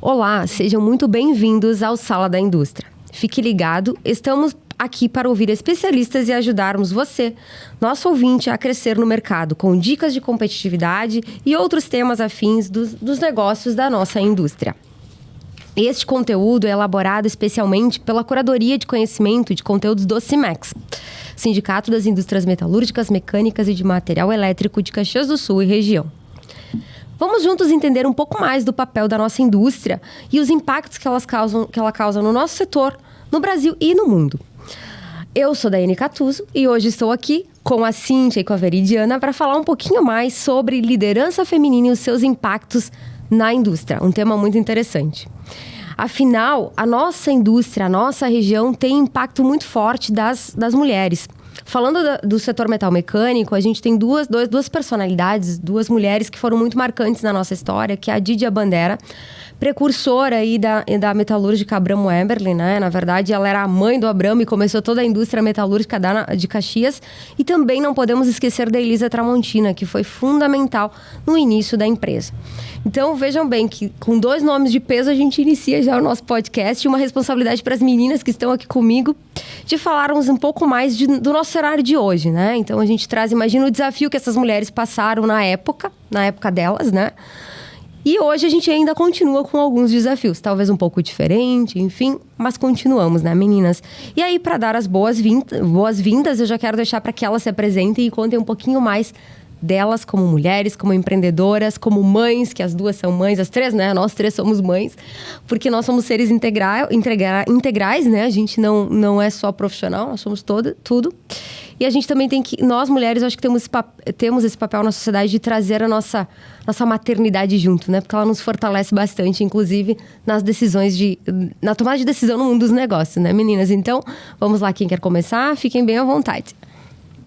Olá, sejam muito bem-vindos ao Sala da Indústria. Fique ligado, estamos aqui para ouvir especialistas e ajudarmos você, nosso ouvinte, a crescer no mercado com dicas de competitividade e outros temas afins dos negócios da nossa indústria. Este conteúdo é elaborado especialmente pela Curadoria de Conhecimento de Conteúdos do CIMEX, Sindicato das Indústrias Metalúrgicas, Mecânicas e de Material Elétrico de Caxias do Sul e região. Vamos juntos entender um pouco mais do papel da nossa indústria e os impactos que ela causa no nosso setor, no Brasil e no mundo. Eu sou Daiane Catuzzo e hoje estou aqui com a Cíntia e com a Veridiana para falar um pouquinho mais sobre liderança feminina e os seus impactos na indústria, um tema muito interessante. Afinal, a nossa indústria, a nossa região tem impacto muito forte das mulheres. Falando do setor metal mecânico, a gente tem duas personalidades, duas mulheres que foram muito marcantes na nossa história, que é a Didia Bandera, precursora aí da metalúrgica Abramo Eberle, né? Na verdade, ela era a mãe do Abramo e começou toda a indústria metalúrgica de Caxias. E também não podemos esquecer da Elisa Tramontina, que foi fundamental no início da empresa. Então, vejam bem que com 2 nomes de peso a gente inicia já o nosso podcast e uma responsabilidade para as meninas que estão aqui comigo de falarmos um pouco mais do nosso cenário de hoje, né? Então, a gente traz, imagina o desafio que essas mulheres passaram na época delas, né? E hoje a gente ainda continua com alguns desafios, talvez um pouco diferente, mas continuamos, né, meninas? E aí, para dar as boas-vindas, eu já quero deixar para que elas se apresentem e contem um pouquinho mais delas como mulheres, como empreendedoras, como mães, que as duas são mães, as 3, né? Nós 3 somos mães, porque nós somos seres integrais, né? A gente não é só profissional, nós somos tudo. E a gente também nós mulheres, acho que temos esse papel na sociedade de trazer a nossa maternidade junto, né? Porque ela nos fortalece bastante, inclusive nas na tomada de decisão no mundo dos negócios, né, meninas? Então, vamos lá, quem quer começar? Fiquem bem à vontade.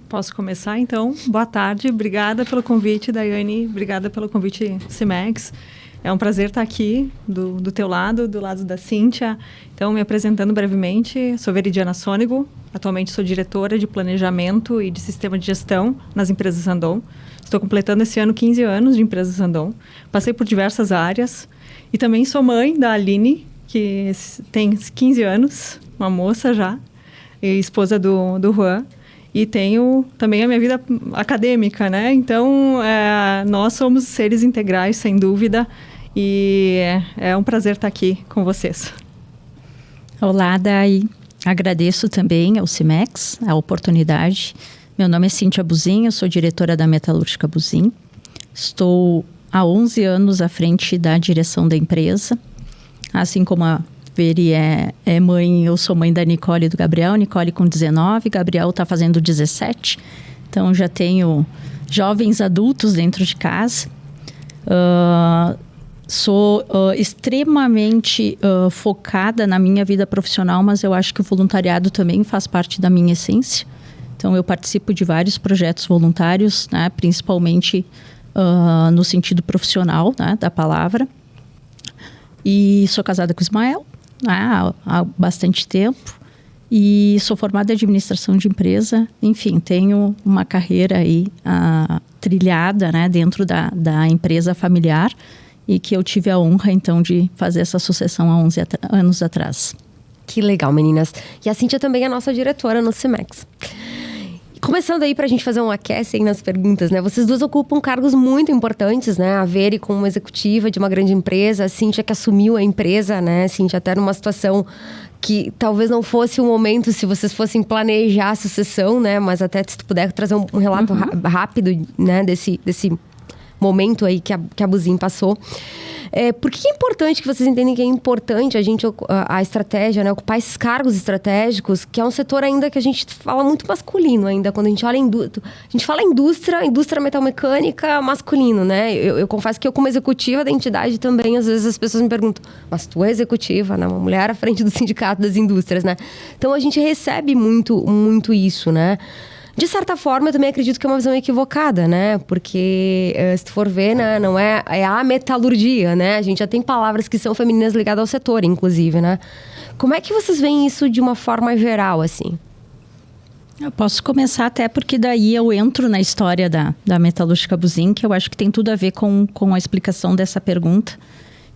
Posso começar, então? Boa tarde, obrigada pelo convite, Daiane, obrigada pelo convite, CIMEX. É um prazer estar aqui do teu lado, do lado da Cíntia. Então, me apresentando brevemente, sou Veridiana Sônego, atualmente sou diretora de Planejamento e de Sistema de Gestão nas empresas Sandon. Estou completando esse ano 15 anos de empresas Sandon. Passei por diversas áreas e também sou mãe da Aline, que tem 15 anos, uma moça já, e esposa do Juan. E tenho também a minha vida acadêmica, né? Então, nós somos seres integrais, sem dúvida. E é um prazer estar aqui com vocês. Olá, Dai. Agradeço também ao CIMEX a oportunidade. Meu nome é Cíntia Buzin, eu sou diretora da Metalúrgica Buzin. Estou há 11 anos à frente da direção da empresa. Assim como a Veri é mãe, eu sou mãe da Nicole e do Gabriel. Nicole com 19, Gabriel está fazendo 17. Então, já tenho jovens adultos dentro de casa. Sou extremamente focada na minha vida profissional, mas eu acho que o voluntariado também faz parte da minha essência. Então, eu participo de vários projetos voluntários, né, principalmente no sentido profissional, né, da palavra. E sou casada com o Ismael, né, há bastante tempo. E sou formada em administração de empresa. Enfim, tenho uma carreira aí trilhada, né, dentro da empresa familiar e que eu tive a honra, então, de fazer essa sucessão há 11 anos atrás. Que legal, meninas. E a Cíntia também é nossa diretora no CIMEX. Começando aí pra gente fazer um aquece aí nas perguntas, né? Vocês duas ocupam cargos muito importantes, né? A Veri como executiva de uma grande empresa, a Cíntia que assumiu a empresa, né? Cíntia até numa situação que talvez não fosse o momento se vocês fossem planejar a sucessão, né? Mas até se tu puder trazer um relato rápido, né? Desse momento aí que a Buzin passou. Por que é importante que vocês entendem que é importante a estratégia, né, ocupar esses cargos estratégicos, que é um setor ainda que a gente fala muito masculino ainda, quando a gente olha a gente fala indústria metalmecânica masculino, né? Eu confesso que eu como executiva da entidade também, às vezes as pessoas me perguntam, mas tu é executiva, né? Uma mulher à frente do sindicato das indústrias, né? Então a gente recebe muito isso, né? De certa forma, eu também acredito que é uma visão equivocada, né? Porque, se tu for ver, né, não é a metalurgia, né? A gente já tem palavras que são femininas ligadas ao setor, inclusive, né? Como é que vocês veem isso de uma forma geral, assim? Eu posso começar até porque daí eu entro na história da Metalúrgica Buzin, que eu acho que tem tudo a ver com a explicação dessa pergunta.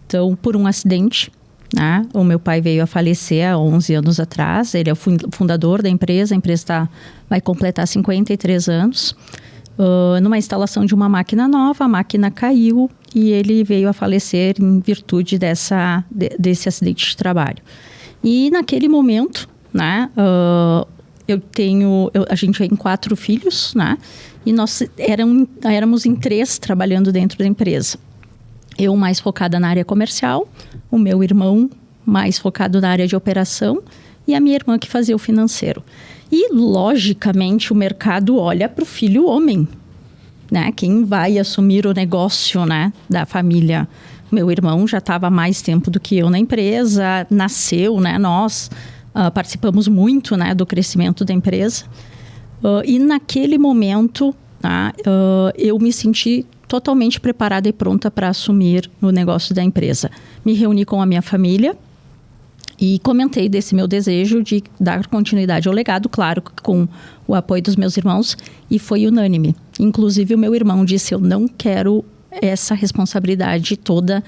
Então, por um acidente, né? O meu pai veio a falecer há 11 anos atrás. Ele é o fundador da empresa. A empresa vai completar 53 anos. Numa instalação de uma máquina nova, a máquina caiu e ele veio a falecer em virtude desse acidente de trabalho. E naquele momento, né, a gente tem 4 filhos, né, e nós éramos em 3 trabalhando dentro da empresa. Eu mais focada na área comercial, o meu irmão mais focado na área de operação e a minha irmã que fazia o financeiro. E, logicamente, o mercado olha para o filho homem, né? Quem vai assumir o negócio, né, da família? Meu irmão já estava há mais tempo do que eu na empresa, nasceu, né? Nós participamos muito, né, do crescimento da empresa. E naquele momento, tá, eu me senti totalmente preparada e pronta para assumir o negócio da empresa. Me reuni com a minha família e comentei desse meu desejo de dar continuidade ao legado, claro, com o apoio dos meus irmãos, e foi unânime. Inclusive, o meu irmão disse, eu não quero essa responsabilidade toda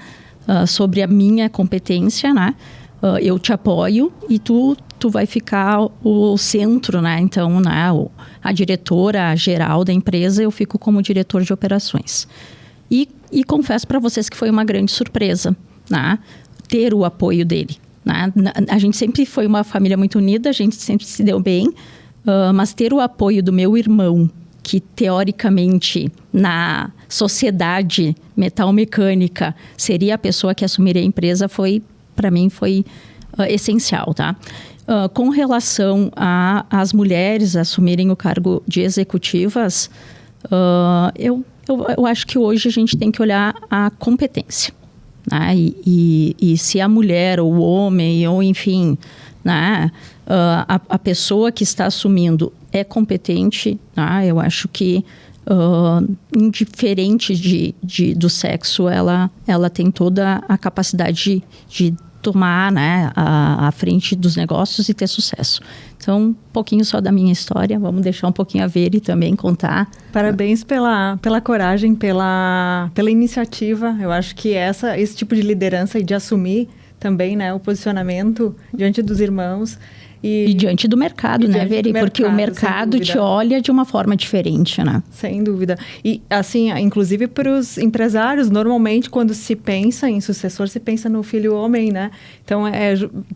sobre a minha competência, né? Eu te apoio e tu vai ficar o centro, né? Então, né, a diretora geral da empresa, eu fico como diretor de operações. E confesso para vocês que foi uma grande surpresa, né? Ter o apoio dele. A gente sempre foi uma família muito unida, a gente sempre se deu bem, mas ter o apoio do meu irmão, que teoricamente na sociedade metal-mecânica seria a pessoa que assumiria a empresa, para mim foi essencial, tá? Com relação às mulheres assumirem o cargo de executivas, eu acho que hoje a gente tem que olhar a competência. Né? E se a mulher ou o homem, ou enfim, né, a pessoa que está assumindo é competente, né, eu acho que indiferente do sexo, ela tem toda a capacidade de tomar, né, a frente dos negócios e ter sucesso. Então, um pouquinho só da minha história, vamos deixar um pouquinho a Veri também contar. Parabéns pela coragem, pela iniciativa. Eu acho que esse tipo de liderança e de assumir também, né, o posicionamento diante dos irmãos. E diante do mercado, né, Veri? Porque o mercado te olha de uma forma diferente, né? Sem dúvida. E, assim, inclusive para os empresários, normalmente, quando se pensa em sucessor, se pensa no filho homem, né? Então,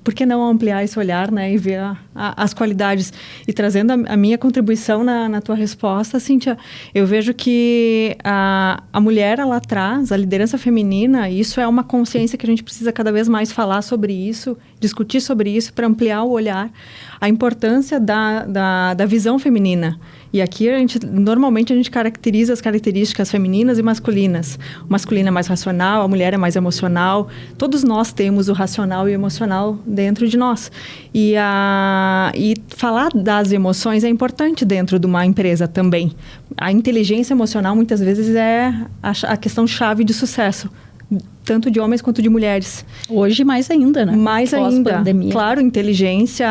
por que não ampliar esse olhar, né? E ver as qualidades. E trazendo a minha contribuição na tua resposta, Cíntia, eu vejo que a mulher, ela traz a liderança feminina, e isso é uma consciência que a gente precisa cada vez mais falar sobre isso, discutir sobre isso, para ampliar o olhar, a importância da visão feminina. E aqui, normalmente, a gente caracteriza as características femininas e masculinas. O masculino é mais racional, a mulher é mais emocional. Todos nós temos o racional e o emocional dentro de nós. E falar das emoções é importante dentro de uma empresa também. A inteligência emocional, muitas vezes, é a questão-chave de sucesso, tanto de homens quanto de mulheres. Hoje mais ainda, né? Mais ainda. Pós-pandemia. Claro, inteligência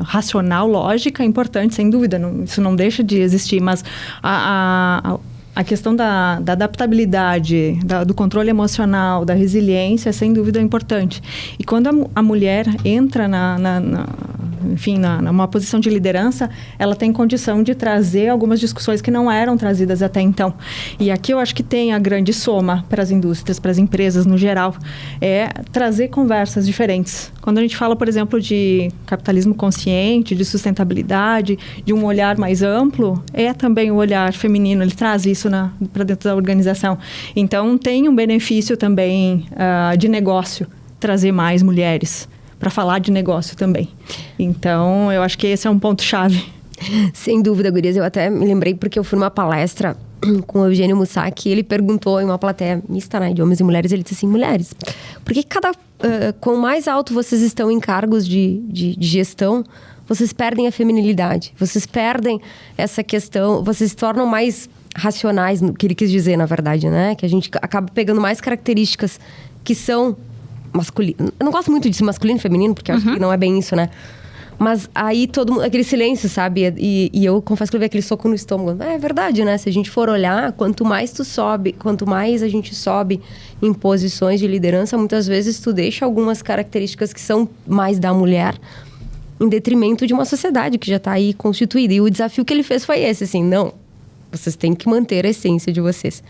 racional, lógica é importante, sem dúvida. Isso não deixa de existir, mas a questão da adaptabilidade, do controle emocional, da resiliência, sem dúvida é importante. E quando a mulher entra numa posição de liderança, ela tem condição de trazer algumas discussões que não eram trazidas até então. E aqui eu acho que tem a grande soma para as indústrias, para as empresas no geral, é trazer conversas diferentes. Quando a gente fala, por exemplo, de capitalismo consciente, de sustentabilidade, de um olhar mais amplo, é também o olhar feminino, ele traz isso para dentro da organização. Então, tem um benefício também de negócio, trazer mais mulheres para falar de negócio também. Então, eu acho que esse é um ponto-chave. Sem dúvida, gurias. Eu até me lembrei porque eu fui numa palestra com o Eugênio Mussac e ele perguntou em uma plateia mista, né, de homens e mulheres, ele disse assim, mulheres, por que quanto mais alto vocês estão em cargos de gestão, vocês perdem a feminilidade, vocês perdem essa questão, vocês se tornam mais racionais, no que ele quis dizer, na verdade, né? Que a gente acaba pegando mais características que são masculinas. Eu não gosto muito de masculino e feminino, porque eu acho que não é bem isso, né? Mas aí todo mundo, aquele silêncio, sabe? E eu confesso que eu levei aquele soco no estômago. É verdade, né? Se a gente for olhar, quanto mais tu sobe, quanto mais a gente sobe em posições de liderança, muitas vezes tu deixa algumas características que são mais da mulher em detrimento de uma sociedade que já está aí constituída. E o desafio que ele fez foi esse, assim, não, vocês têm que manter a essência de vocês.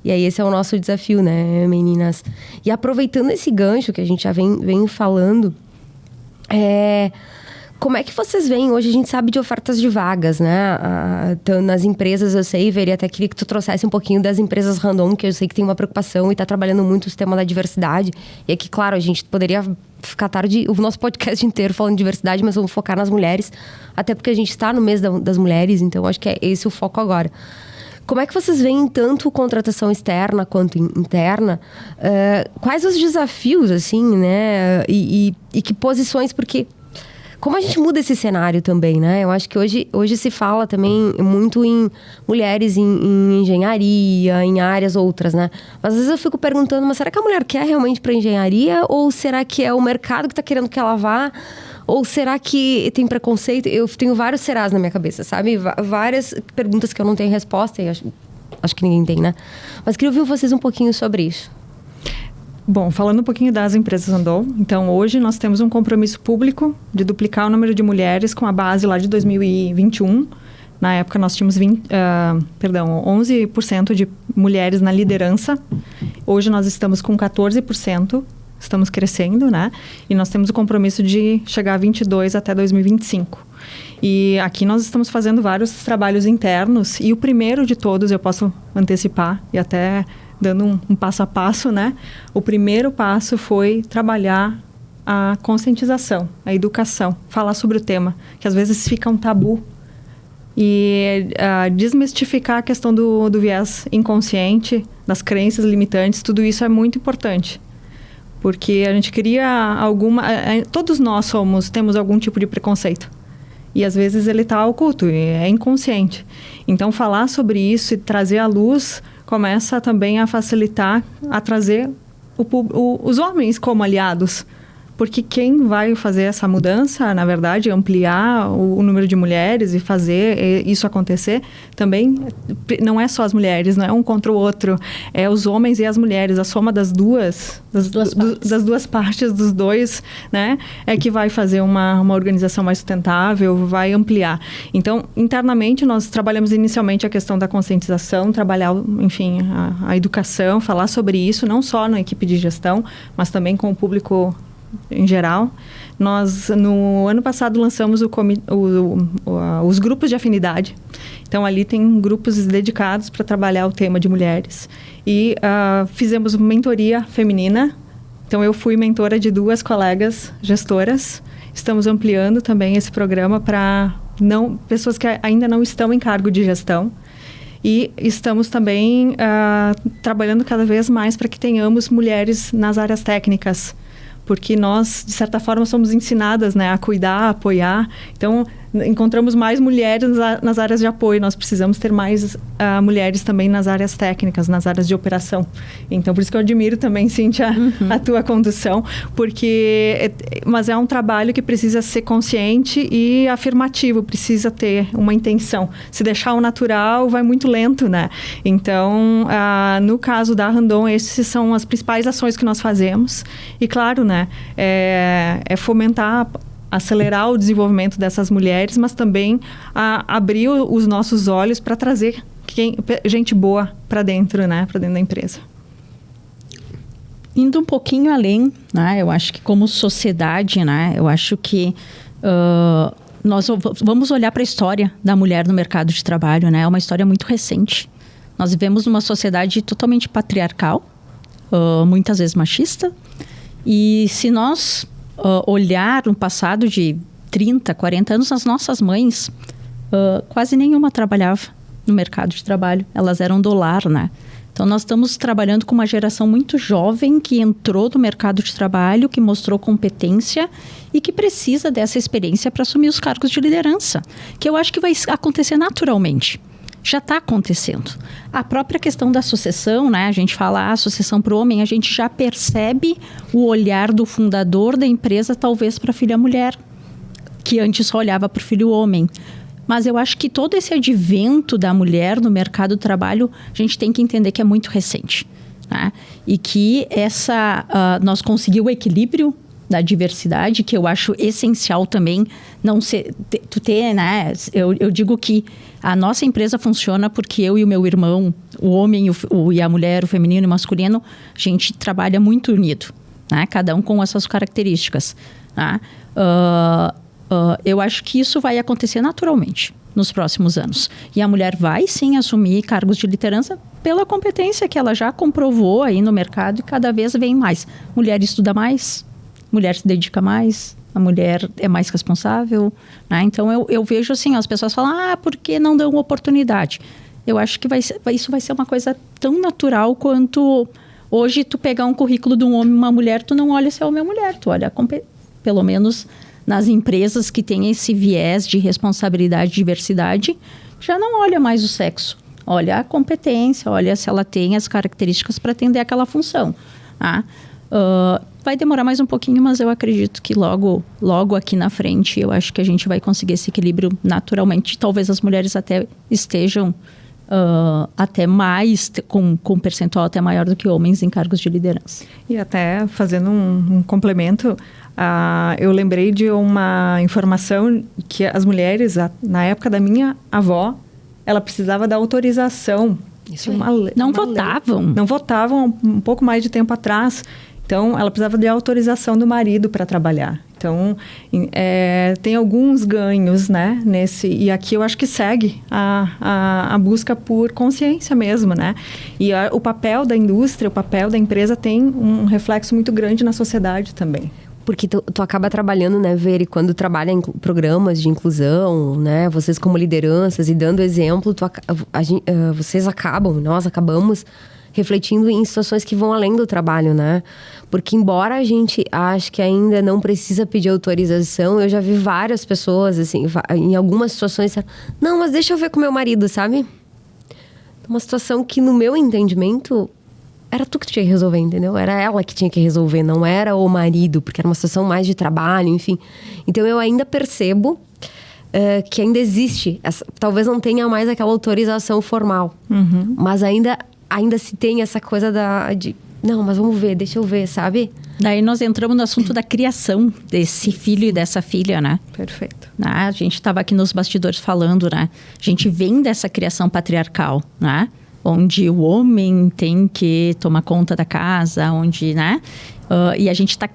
E aí esse é o nosso desafio, né, meninas? E aproveitando esse gancho que a gente já vem falando, como é que vocês veem? Hoje a gente sabe de ofertas de vagas, né? Nas empresas, eu sei, Veri, até queria que tu trouxesse um pouquinho das empresas random, que eu sei que tem uma preocupação e está trabalhando muito o tema da diversidade. E aqui, claro, a gente poderia ficar tarde, o nosso podcast inteiro falando de diversidade, mas vamos focar nas mulheres, até porque a gente está no mês das mulheres, então acho que é esse o foco agora. Como é que vocês veem tanto contratação externa quanto interna? Quais os desafios, assim, né? E que posições, porque como a gente muda esse cenário também, né? Eu acho que hoje se fala também muito em mulheres em engenharia, em áreas outras, né? Mas às vezes eu fico perguntando, mas será que a mulher quer realmente para engenharia? Ou será que é o mercado que está querendo que ela vá? Ou será que tem preconceito? Eu tenho vários serás na minha cabeça, sabe? Várias perguntas que eu não tenho resposta e acho que ninguém tem, né? Mas queria ouvir vocês um pouquinho sobre isso. Bom, falando um pouquinho das empresas Randon, então hoje nós temos um compromisso público de duplicar o número de mulheres com a base lá de 2021. Na época nós tínhamos 11% de mulheres na liderança. Hoje nós estamos com 14%. Estamos crescendo, né? E nós temos o compromisso de chegar a 22 até 2025. E aqui nós estamos fazendo vários trabalhos internos. E o primeiro de todos, eu posso antecipar, e até dando um passo a passo, né? O primeiro passo foi trabalhar a conscientização, a educação. Falar sobre o tema, que às vezes fica um tabu. E desmistificar a questão do viés inconsciente, das crenças limitantes. Tudo isso é muito importante. Porque a gente cria todos nós temos algum tipo de preconceito. E às vezes ele está oculto, é inconsciente. Então falar sobre isso e trazer à luz começa também a facilitar, a trazer os homens como aliados. Porque quem vai fazer essa mudança, na verdade, ampliar o número de mulheres e fazer isso acontecer, também não é só as mulheres, não é um contra o outro. É os homens e as mulheres, a soma das duas partes, dos dois, né? É que vai fazer uma organização mais sustentável, vai ampliar. Então, internamente, nós trabalhamos inicialmente a questão da conscientização, trabalhar, enfim, a educação, falar sobre isso, não só na equipe de gestão, mas também com o público em geral. Nós, no ano passado, lançamos os grupos de afinidade. Então, ali tem grupos dedicados para trabalhar o tema de mulheres. E fizemos mentoria feminina. Então, eu fui mentora de 2 colegas gestoras. Estamos ampliando também esse programa para pessoas que ainda não estão em cargo de gestão. E estamos também trabalhando cada vez mais para que tenhamos mulheres nas áreas técnicas. Porque nós, de certa forma, somos ensinadas, né, a cuidar, a apoiar. Então, encontramos mais mulheres nas áreas de apoio. Nós precisamos ter mais mulheres também nas áreas técnicas, nas áreas de operação. Então, por isso que eu admiro também, Cíntia, a tua condução. Mas é um trabalho que precisa ser consciente e afirmativo. Precisa ter uma intenção. Se deixar o natural, vai muito lento, né? Então, no caso da Randon, essas são as principais ações que nós fazemos. E, claro, né, é fomentar, acelerar o desenvolvimento dessas mulheres, mas também abrir os nossos olhos para trazer gente boa para dentro, né, para dentro da empresa. Indo um pouquinho além, né, eu acho que como sociedade, né, eu acho que nós vamos olhar para a história da mulher no mercado de trabalho, né, é uma história muito recente. Nós vivemos numa sociedade totalmente patriarcal, muitas vezes machista, e se nós olhar um passado de 30, 40 anos, as nossas mães, quase nenhuma trabalhava no mercado de trabalho. Elas eram do lar, né? Então, nós estamos trabalhando com uma geração muito jovem que entrou no mercado de trabalho, que mostrou competência e que precisa dessa experiência para assumir os cargos de liderança, que eu acho que vai acontecer naturalmente. Já está acontecendo. A própria questão da sucessão, né? A gente fala sucessão para o homem, a gente já percebe o olhar do fundador da empresa, talvez para a filha mulher. que antes só olhava para o filho homem. Mas eu acho que todo esse advento da mulher no mercado do trabalho, a gente tem que entender que é muito recente. Né? E que nós conseguimos o equilíbrio da diversidade, que eu acho essencial também, não ser, tu ter, né? Eu digo que a nossa empresa funciona porque eu e o meu irmão, o homem e a mulher, o feminino e o masculino, a gente trabalha muito unido, né? Cada um com as suas características. Né? Eu acho que isso vai acontecer naturalmente nos próximos anos. E a mulher vai sim assumir cargos de liderança pela competência que ela já comprovou aí no mercado e cada vez vem mais. Mulher estuda mais, mulher se dedica mais, a mulher é mais responsável. Né? Então eu vejo assim, as pessoas falam, por que não dão oportunidade? Eu acho que isso vai ser uma coisa tão natural quanto hoje tu pegar um currículo de um homem e uma mulher, tu não olha se é homem ou mulher, tu olha pelo menos nas empresas que têm esse viés de responsabilidade e diversidade, já não olha mais o sexo. Olha a competência, olha se ela tem as características para atender aquela função. Tá? Vai demorar mais um pouquinho, mas eu acredito que logo aqui na frente, eu acho que a gente vai conseguir esse equilíbrio naturalmente. Talvez as mulheres até estejam até mais, com um percentual até maior do que homens em cargos de liderança. E até fazendo um complemento, eu lembrei de uma informação que as mulheres, na época da minha avó, ela precisava da autorização. Não votavam um pouco mais de tempo atrás. Então, ela precisava de autorização do marido para trabalhar. Então, tem alguns ganhos, né, e aqui eu acho que segue a busca por consciência mesmo, né? E o papel da indústria, o papel da empresa tem um reflexo muito grande na sociedade também. Porque tu acaba trabalhando, né, Veri, quando trabalha em programas de inclusão, né, vocês como lideranças e dando exemplo, nós acabamos refletindo em situações que vão além do trabalho, né? Porque embora a gente ache que ainda não precisa pedir autorização, eu já vi várias pessoas, assim, em algumas situações, não, mas deixa eu ver com meu marido, sabe? Uma situação que, no meu entendimento, era tu que tinha que resolver, entendeu? Era ela que tinha que resolver, não era o marido, porque era uma situação mais de trabalho, enfim. Então, eu ainda percebo que ainda existe, talvez não tenha mais aquela autorização formal, mas ainda se tem essa coisa não, mas vamos ver, deixa eu ver, sabe? Daí nós entramos no assunto da criação desse filho e dessa filha, né? Perfeito. A gente estava aqui nos bastidores falando, né? A gente vem dessa criação patriarcal, né? Onde o homem tem que tomar conta da casa, onde, né? E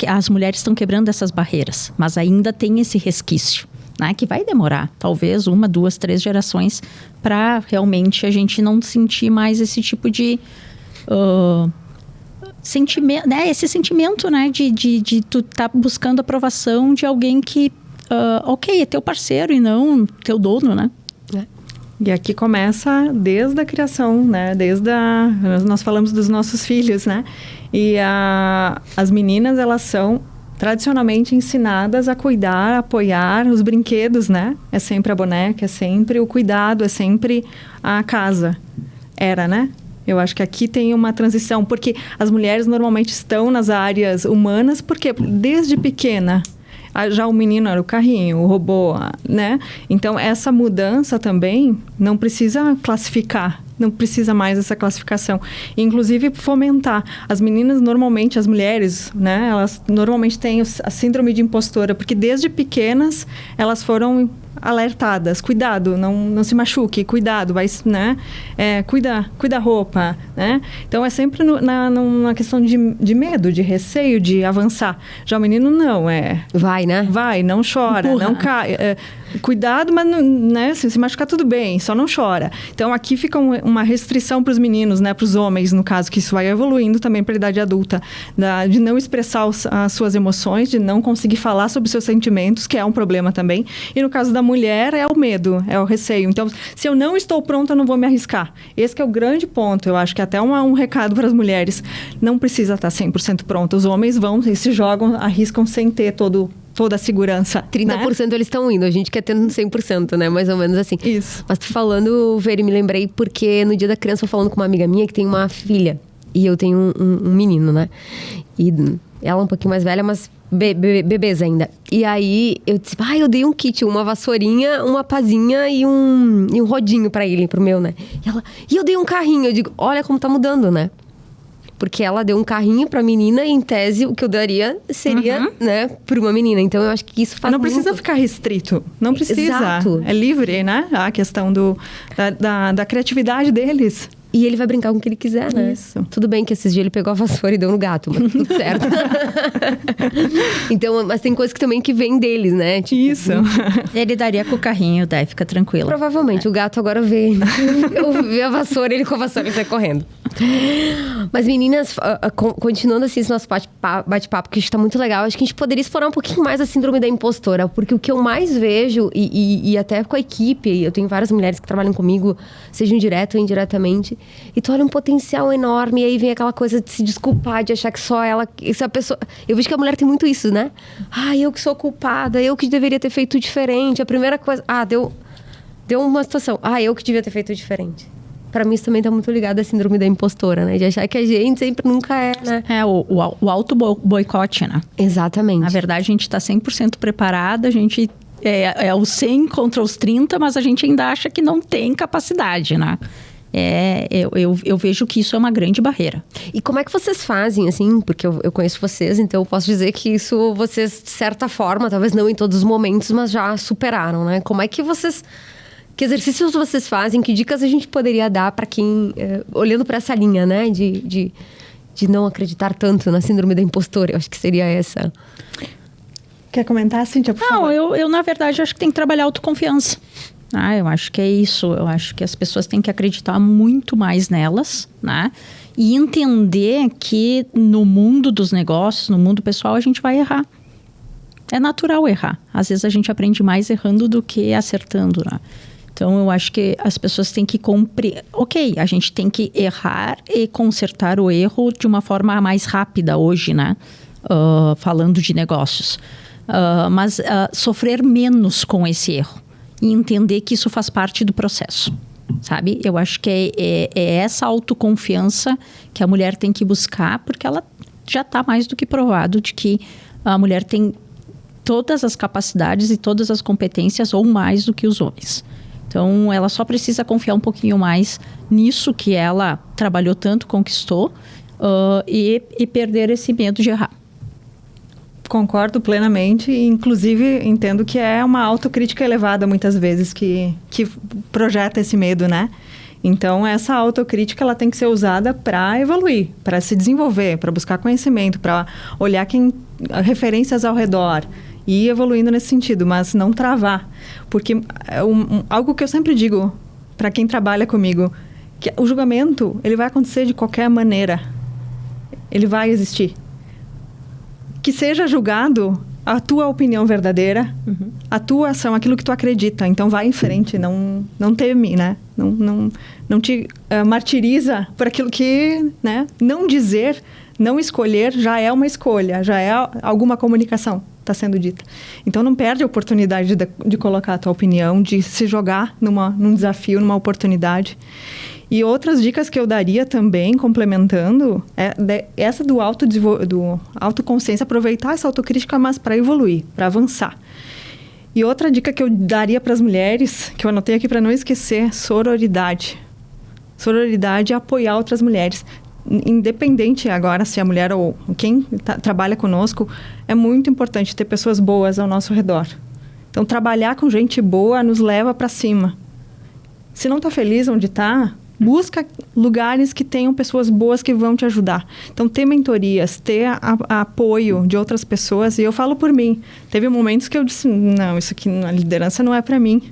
as mulheres estão quebrando essas barreiras, mas ainda tem esse resquício, né? Que vai demorar, talvez 1, 2, 3 gerações para realmente a gente não sentir mais esse tipo de sentimento, né? Esse sentimento, né? De tu tá buscando aprovação de alguém que, é teu parceiro e não teu dono, né? E aqui começa desde a criação, né? Nós falamos dos nossos filhos, né? E as meninas, elas são tradicionalmente ensinadas a cuidar, apoiar os brinquedos, né? É sempre a boneca, é sempre o cuidado, é sempre a casa. Né? Eu acho que aqui tem uma transição, porque as mulheres normalmente estão nas áreas humanas, porque desde pequena, já o menino era o carrinho, o robô, né? Então, essa mudança também não precisa classificar, não precisa mais dessa classificação. Inclusive, fomentar. As meninas, normalmente, as mulheres, né? Elas normalmente têm a síndrome de impostora, porque desde pequenas elas foram alertadas. Cuidado, não se machuque, cuidado, né? Cuida a roupa, né? Então, é sempre numa questão de medo, de receio, de avançar. Já o menino não, vai, né? Vai, não chora, não cai. Cuidado, mas né, se machucar tudo bem, só não chora. Então, aqui fica uma restrição para os meninos, né? Para os homens, no caso, que isso vai evoluindo também para a idade adulta. De não expressar as suas emoções, de não conseguir falar sobre os seus sentimentos, que é um problema também. E no caso da mulher, é o medo, é o receio. Então, se eu não estou pronta, eu não vou me arriscar. Esse que é o grande ponto. Eu acho que até um recado para as mulheres. Não precisa estar 100% pronta. Os homens vão e se jogam, arriscam sem ter toda a segurança. 30% eles estão indo, a gente quer ter 100%, né? Mais ou menos assim. Isso. Mas falando, Veri, me lembrei porque no dia da criança eu falando com uma amiga minha que tem uma filha. E eu tenho um menino, né? E Ela um pouquinho mais velha, mas bebês ainda. E aí eu disse, eu dei um kit, uma vassourinha, uma pazinha e um rodinho pra ele, pro meu, né? E eu dei um carrinho. Eu digo, olha como tá mudando, né? Porque ela deu um carrinho pra menina e, em tese, o que eu daria seria, né, pra uma menina. Então, eu acho que isso faz Não precisa ficar restrito. Não precisa. Exato. É livre, né? A questão da criatividade deles. E ele vai brincar com o que ele quiser, né? Isso. Tudo bem que esses dias ele pegou a vassoura e deu no gato, mas tudo certo. Então, mas tem coisas que também que vêm deles, né? Tipo, Isso. Ele daria com o carrinho, daí fica tranquilo. Provavelmente. O gato agora vê. Eu vi a vassoura, ele com a vassoura e sai correndo. Mas, meninas, continuando assim esse nosso bate-papo, que está muito legal, acho que a gente poderia explorar um pouquinho mais a síndrome da impostora, porque o que eu mais vejo, e até com a equipe, eu tenho várias mulheres que trabalham comigo, sejam direto ou indiretamente, e tu olha um potencial enorme, e aí vem aquela coisa de se desculpar, de achar que só ela, se a pessoa... Eu vejo que a mulher tem muito isso, né? Eu que sou culpada, eu que deveria ter feito diferente. A primeira coisa... Deu uma situação. Eu que devia ter feito diferente. Pra mim, isso também tá muito ligado à síndrome da impostora, né? De achar que a gente sempre nunca é, né? O auto-boicote, né? Exatamente. Na verdade, a gente tá 100% preparada, a gente é o 100 contra os 30, mas a gente ainda acha que não tem capacidade, né? Eu vejo que isso é uma grande barreira. E como é que vocês fazem, assim? Porque eu conheço vocês, então eu posso dizer que isso vocês, de certa forma, talvez não em todos os momentos, mas já superaram, né? Como é que vocês... Que exercícios vocês fazem? Que dicas a gente poderia dar para quem... olhando para essa linha, né? De não acreditar tanto na síndrome da impostora. Eu acho que seria essa. Quer comentar, Cíntia, por favor? Não, eu na verdade, acho que tem que trabalhar autoconfiança. Eu acho que é isso. Eu acho que as pessoas têm que acreditar muito mais nelas, né? E entender que no mundo dos negócios, no mundo pessoal, a gente vai errar. É natural errar. Às vezes a gente aprende mais errando do que acertando, né? Então, eu acho que as pessoas têm que compreender... Ok, a gente tem que errar e consertar o erro de uma forma mais rápida hoje, né? Falando de negócios. Mas sofrer menos com esse erro. E entender que isso faz parte do processo, sabe? Eu acho que é essa autoconfiança que a mulher tem que buscar, porque ela já está mais do que provado de que a mulher tem todas as capacidades e todas as competências ou mais do que os homens. Então, ela só precisa confiar um pouquinho mais nisso que ela trabalhou tanto, conquistou, e perder esse medo de errar. Concordo plenamente, inclusive entendo que é uma autocrítica elevada muitas vezes que projeta esse medo, né? Então, essa autocrítica ela tem que ser usada para evoluir, para se desenvolver, para buscar conhecimento, para olhar referências ao redor e ir evoluindo nesse sentido, mas não travar. Porque algo que eu sempre digo para quem trabalha comigo, que o julgamento ele vai acontecer de qualquer maneira. Ele vai existir. Que seja julgado a tua opinião verdadeira, a tua ação, aquilo que tu acredita. Então, vai em frente, não teme, né? Não te martiriza por aquilo que, né? Não dizer, não escolher, já é uma escolha, já é alguma comunicação está sendo dita. Então, não perde a oportunidade de colocar a tua opinião, de se jogar num desafio, numa oportunidade. E outras dicas que eu daria também, complementando, essa do autoconsciência, aproveitar essa autocrítica, mas para evoluir, para avançar. E outra dica que eu daria para as mulheres, que eu anotei aqui para não esquecer, sororidade. Sororidade é apoiar outras mulheres. Independente agora se a mulher ou quem trabalha conosco, é muito importante ter pessoas boas ao nosso redor. Então, trabalhar com gente boa nos leva para cima. Se não está feliz onde está, busca lugares que tenham pessoas boas que vão te ajudar. Então, ter mentorias, ter apoio de outras pessoas. E eu falo por mim. Teve momentos que eu disse, não, isso aqui, a liderança não é para mim.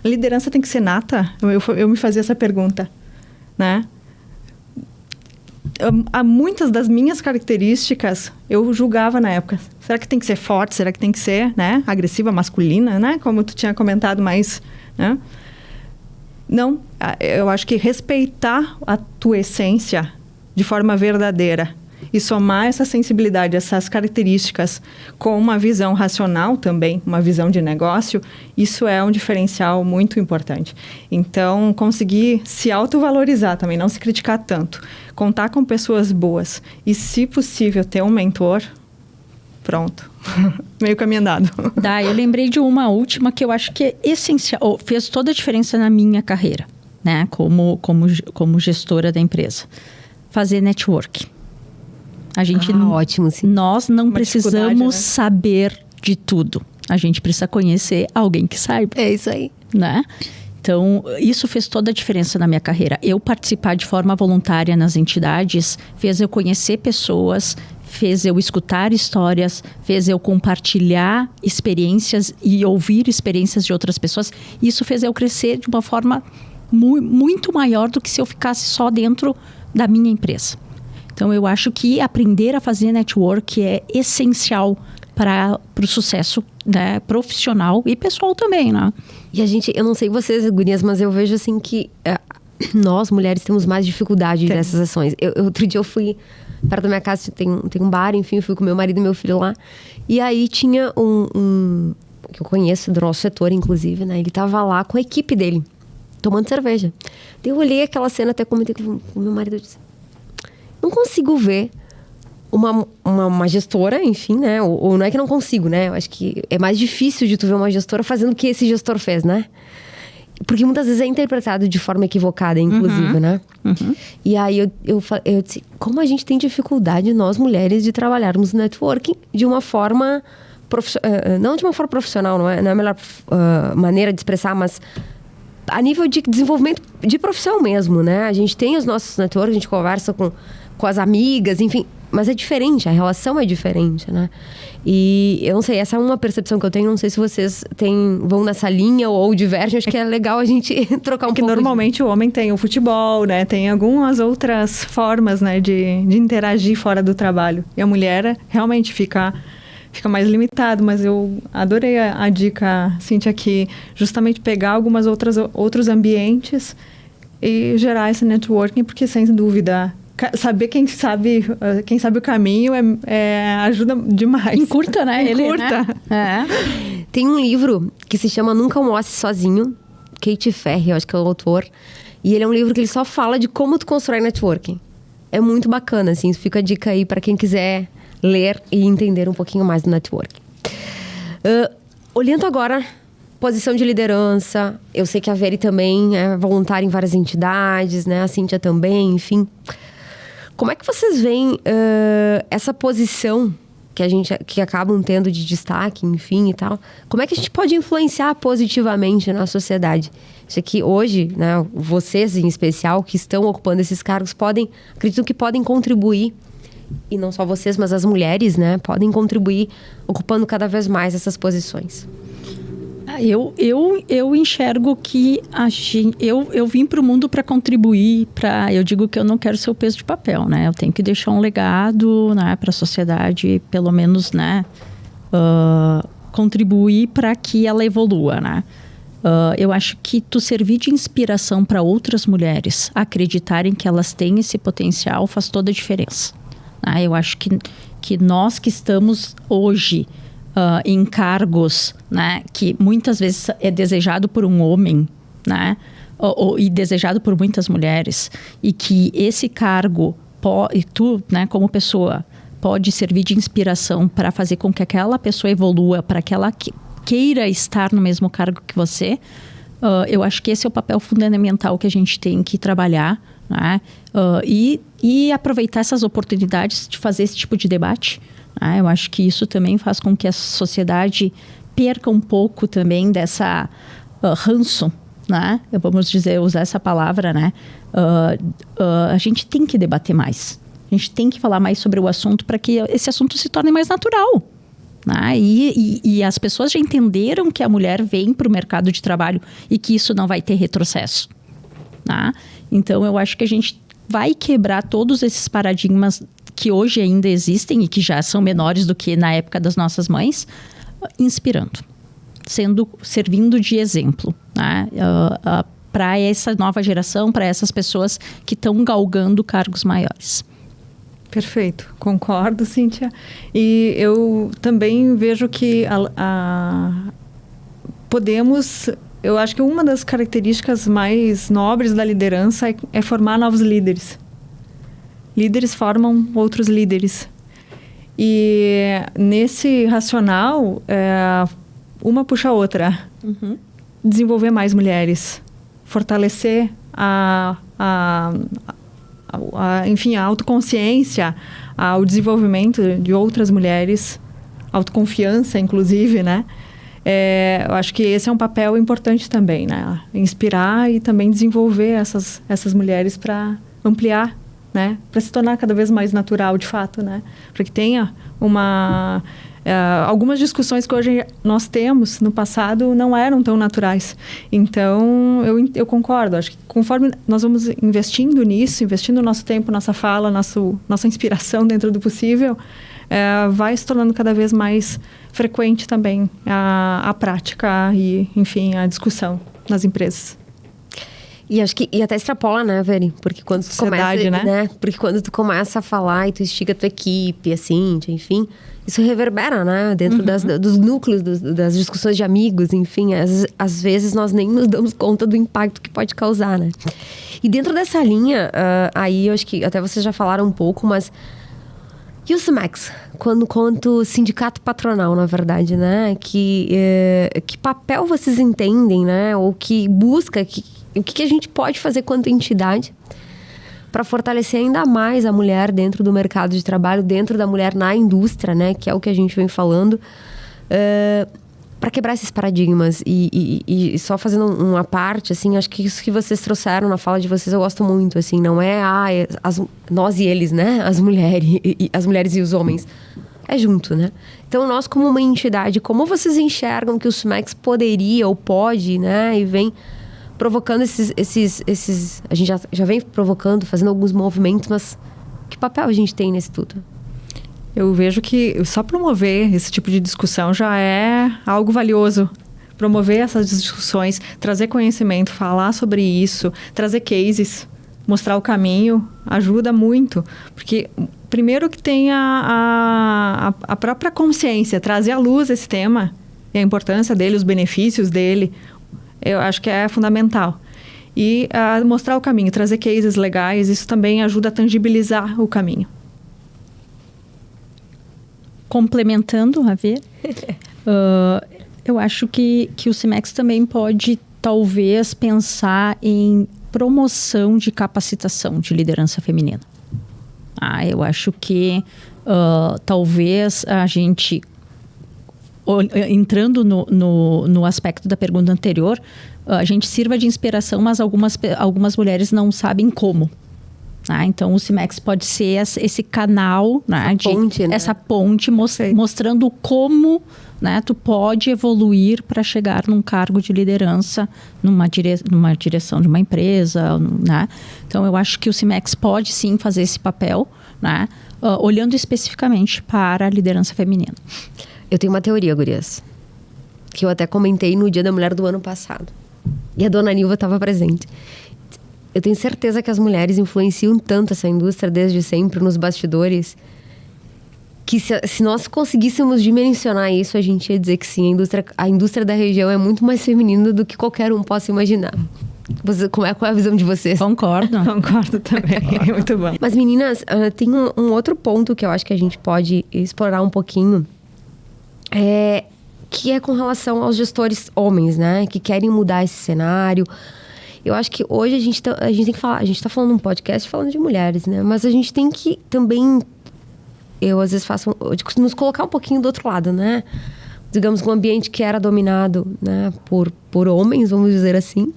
A liderança tem que ser nata? Eu me fazia essa pergunta, né? Há muitas das minhas características eu julgava na época. Será que tem que ser forte? Será que tem que ser, né, agressiva, masculina, né? Como tu tinha comentado mais, né? Não, eu acho que respeitar a tua essência de forma verdadeira e somar essa sensibilidade, essas características com uma visão racional também, uma visão de negócio, isso é um diferencial muito importante. Então, conseguir se autovalorizar também, não se criticar tanto, contar com pessoas boas e, se possível, ter um mentor, pronto. Meio caminho andado. Eu lembrei de uma última que eu acho que é essencial, fez toda a diferença na minha carreira, né? Como gestora da empresa. Fazer network. A gente ótimo, sim. Nós não precisamos, né? saber de tudo. A gente precisa conhecer alguém que saiba. É isso aí. Né? Então, isso fez toda a diferença na minha carreira. Eu participar de forma voluntária nas entidades fez eu conhecer pessoas, fez eu escutar histórias, fez eu compartilhar experiências e ouvir experiências de outras pessoas. Isso fez eu crescer de uma forma muito maior do que se eu ficasse só dentro da minha empresa. Então, eu acho que aprender a fazer network é essencial para o sucesso, né, profissional e pessoal também, né? E eu não sei vocês, gurias, mas eu vejo assim que nós, mulheres, temos mais dificuldade dessas ações. Outro dia eu fui perto da minha casa, tem um bar, enfim, eu fui com meu marido e meu filho lá. E aí tinha um que eu conheço, do nosso setor, inclusive, né? Ele tava lá com a equipe dele, tomando cerveja. Daí eu olhei aquela cena, até comentei com o meu marido, eu disse, não consigo ver uma gestora, enfim, né? Ou não é que não consigo, né? Eu acho que é mais difícil de tu ver uma gestora fazendo o que esse gestor fez, né? Porque muitas vezes é interpretado de forma equivocada, inclusive, né? Uhum. E aí eu disse, como a gente tem dificuldade, nós mulheres, de trabalharmos no networking de uma forma não de uma forma profissional, não é a melhor maneira de expressar, mas a nível de desenvolvimento de profissão mesmo, né? A gente tem os nossos networks, a gente conversa com as amigas, enfim, mas é diferente, a relação é diferente, né? E eu não sei, essa é uma percepção que eu tenho, não sei se vocês vão nessa linha ou divergem, acho que é legal a gente trocar um pouco. Porque normalmente o homem tem o futebol, né? Tem algumas outras formas, né, de interagir fora do trabalho. E a mulher realmente fica mais limitado, mas eu adorei a dica, Cíntia, que justamente pegar outros ambientes e gerar esse networking, porque sem dúvida saber quem sabe o caminho ajuda demais. Encurta, né? Encurta. Né? Tem um livro que se chama Nunca Almoce Sozinho, Kate Ferry, eu acho que é o autor, e ele é um livro que ele só fala de como tu constrói networking. É muito bacana, assim, fica a dica aí para quem quiser ler e entender um pouquinho mais do networking. Olhando agora, posição de liderança, eu sei que a Veri também é voluntária em várias entidades, né? A Cíntia também, enfim. Como é que vocês veem essa posição que acabam tendo de destaque, enfim, e tal? Como é que a gente pode influenciar positivamente na sociedade? Isso aqui hoje, né, vocês em especial, que estão ocupando esses cargos, acredito que podem contribuir, e não só vocês, mas as mulheres, né, podem contribuir ocupando cada vez mais essas posições. Eu enxergo que eu vim para o mundo para contribuir, eu digo que eu não quero ser o peso de papel, né? Eu tenho que deixar um legado, né, para a sociedade, pelo menos, né, contribuir para que ela evolua, né? Eu acho que tu servir de inspiração para outras mulheres acreditarem que elas têm esse potencial faz toda a diferença. Né? Eu acho que nós que estamos hoje em cargos, né, que muitas vezes é desejado por um homem, né, e desejado por muitas mulheres, e que esse cargo, e tu, né, como pessoa, pode servir de inspiração para fazer com que aquela pessoa evolua, para que ela queira estar no mesmo cargo que você, eu acho que esse é o papel fundamental que a gente tem que trabalhar, né, e aproveitar essas oportunidades de fazer esse tipo de debate. Eu acho que isso também faz com que a sociedade perca um pouco também dessa ranço, né? Vamos usar essa palavra, né? A gente tem que debater mais. A gente tem que falar mais sobre o assunto para que esse assunto se torne mais natural. Né? E as pessoas já entenderam que a mulher vem para o mercado de trabalho e que isso não vai ter retrocesso. Né? Então, eu acho que a gente vai quebrar todos esses paradigmas que hoje ainda existem e que já são menores do que na época das nossas mães, inspirando, servindo de exemplo, né? Para essa nova geração, para essas pessoas que estão galgando cargos maiores. Perfeito, concordo, Cíntia. E eu também vejo que podemos... Eu acho que uma das características mais nobres da liderança é formar novos líderes. Líderes formam outros líderes. E nesse racional, uma puxa a outra. Desenvolver mais mulheres. Fortalecer enfim, a autoconsciência, o desenvolvimento de outras mulheres, autoconfiança, inclusive, né? Eu acho que esse é um papel importante também, né? Inspirar e também desenvolver essas mulheres para ampliar, né? Para se tornar cada vez mais natural, de fato, né? Para que tenha algumas discussões que hoje nós temos, no passado, não eram tão naturais. Então, eu concordo. Acho que conforme nós vamos investindo nisso, investindo nosso tempo, nossa fala, nossa inspiração dentro do possível, vai se tornando cada vez mais frequente também a prática e, enfim, a discussão nas empresas. E acho que até extrapola, né, Veri? Porque quando tu começa, né? Porque quando tu começa a falar e tu instiga a tua equipe, assim, enfim, isso reverbera, né? Dentro dos núcleos, das discussões de amigos, enfim. Às vezes nós nem nos damos conta do impacto que pode causar, né? E dentro dessa linha, aí eu acho que até vocês já falaram um pouco, mas... E o CIMEX, quanto sindicato patronal, na verdade, né? Que papel vocês entendem, né? Ou que busca, o que a gente pode fazer quanto entidade para fortalecer ainda mais a mulher dentro do mercado de trabalho, dentro da mulher na indústria, né? Que é o que a gente vem falando, para quebrar esses paradigmas. E só fazendo uma parte, assim, acho que isso que vocês trouxeram na fala de vocês eu gosto muito, assim, não é nós e eles, né? As mulheres e os homens. É junto, né? Então, nós como uma entidade, como vocês enxergam que o CIMEX poderia ou pode, né? E vem provocando a gente já vem provocando, fazendo alguns movimentos, mas que papel a gente tem nisso tudo? Eu vejo que só promover esse tipo de discussão já é algo valioso. Promover essas discussões, trazer conhecimento, falar sobre isso, trazer cases, mostrar o caminho, ajuda muito. Porque, primeiro que tem a própria consciência, trazer à luz esse tema, e a importância dele, os benefícios dele, eu acho que é fundamental. E mostrar o caminho, trazer cases legais, isso também ajuda a tangibilizar o caminho. Complementando, Javier, eu acho que o CIMEX também pode, talvez, pensar em promoção de capacitação de liderança feminina. Eu acho que talvez a gente, entrando no aspecto da pergunta anterior, a gente sirva de inspiração, mas algumas mulheres não sabem como. Então, o CIMEX pode ser esse canal, essa ponte mostrando como, né, tu pode evoluir para chegar num cargo de liderança, numa direção de uma empresa. Né? Então, eu acho que o CIMEX pode sim fazer esse papel, né, olhando especificamente para a liderança feminina. Eu tenho uma teoria, gurias, que eu até comentei no Dia da Mulher do ano passado. E a dona Nilva estava presente. Eu tenho certeza que as mulheres influenciam tanto essa indústria desde sempre, nos bastidores, que se nós conseguíssemos dimensionar isso, a gente ia dizer que sim, a indústria da região é muito mais feminina do que qualquer um possa imaginar. Qual é a visão de vocês? Concordo. Concordo também, muito bom. Mas meninas, tem um outro ponto que eu acho que a gente pode explorar um pouquinho, que é com relação aos gestores homens, né? Que querem mudar esse cenário. Eu acho que hoje a gente tem que falar... A gente está falando num podcast falando de mulheres, né? Mas a gente tem que também... Eu, às vezes, nos colocar um pouquinho do outro lado, né? Digamos que um ambiente que era dominado, né, por homens, vamos dizer assim.